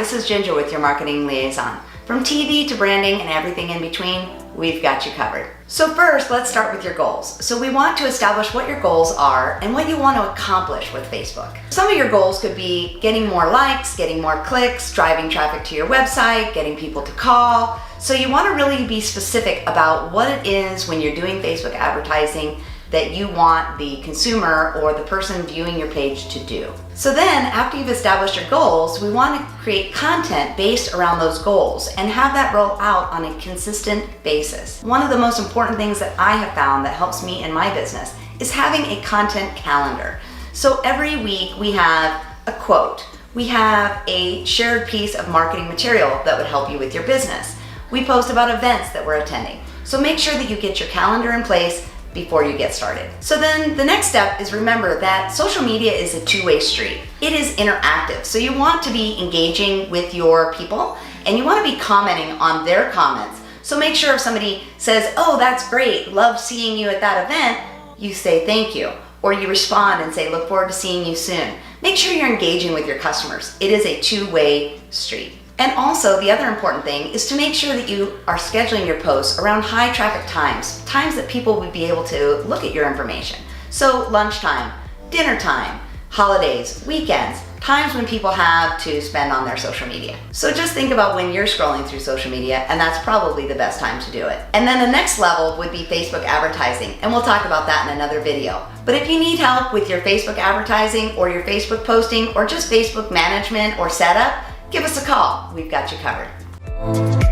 this is Ginger with your marketing liaison. From TV to branding and everything in between, we've got you covered. So first, let's start with your goals. So we want to establish what your goals are and what you want to accomplish with Facebook. Some of your goals could be getting more likes, getting more clicks, driving traffic to your website, getting people to call. So you want to really be specific about what it is when you're doing Facebook advertising that you want the consumer or the person viewing your page to do. So then, after you've established your goals, we want to create content based around those goals and have that roll out on a consistent basis. One of the most important things that I have found that helps me in my business is having a content calendar. So every week we have a quote, we have a shared piece of marketing material that would help you with your business. We post about events that we're attending. So make sure that you get your calendar in place before you get started. So then the next step is remember that social media is a two-way street. It is interactive. So you want to be engaging with your people and you want to be commenting on their comments. So make sure if somebody says, "Oh, that's great, love seeing you at that event," you say thank you. Or you respond and say, "Look forward to seeing you soon." Make sure you're engaging with your customers. It is a two-way street. And also, the other important thing is to make sure that you are scheduling your posts around high traffic times that people would be able to look at your information. So lunchtime, dinner time, holidays, weekends, times when people have to spend on their social media. So just think about when you're scrolling through social media, and that's probably the best time to do it. And then the next level would be Facebook advertising, and we'll talk about that in another video. But if you need help with your Facebook advertising or your Facebook posting or just Facebook management or setup, give us a call. We've got you covered.